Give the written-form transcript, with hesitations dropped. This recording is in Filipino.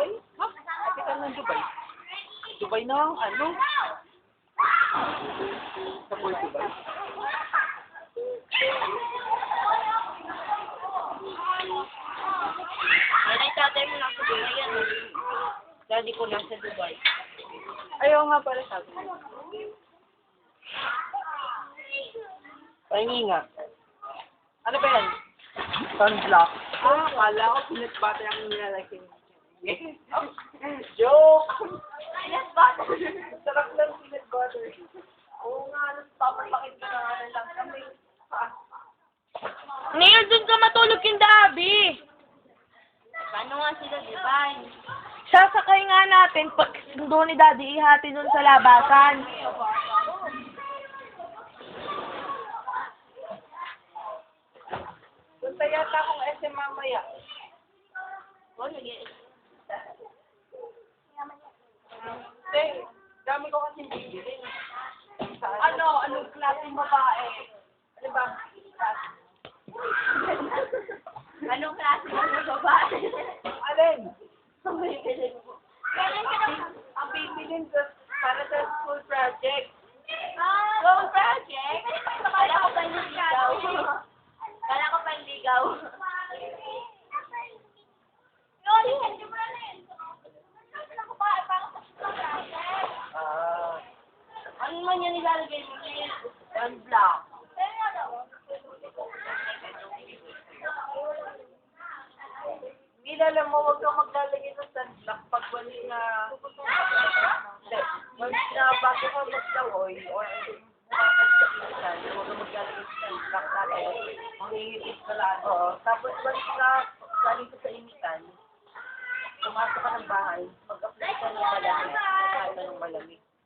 Dubai? Ha? Capital ng Dubai? Dubai na ang ano? Sa Port Dubai? Yan ay tatay mo nasa Dubai yan. Daddy ko nasa Dubai. Ayaw nga pala sabi. Pahinga. Ano ba yan? Sunblock. Akala ko peanut butter ang nilalagay. Joke! Peanut butter. Sarap lang peanut butter. Oo nga, papalakit ka na nga lang kami. Neil, dun ka matulog yung Dabi. Paano nga sila, Dubai? Sasakay nga natin pag doon ni Daddy ihati doon sa labasan. Punta yata akong SM mamaya. Oh, nag- Dami ko kasi bibili. Anong klaseng babae? Ano ba? Anong klase ng babae? Alin? Kailan ka na? Ang bibilin ko para sa school project. School project? Kala ko pa yung ligaw. Kala ko pa yung ligaw. Loli, hindi mo na rin. Ano man yan nilalagay mo? Sunblock. Alam mo, huwag kang maglalagay ng sunblock pag wala na... Once na bago ka maglawoy, or huwag kang maglalagay ng sunblock natin. Mangingipit ka lang. Oo. Tapos once na galing ka sa imitan, pumasok ka ng bahay, mag-apply ka ng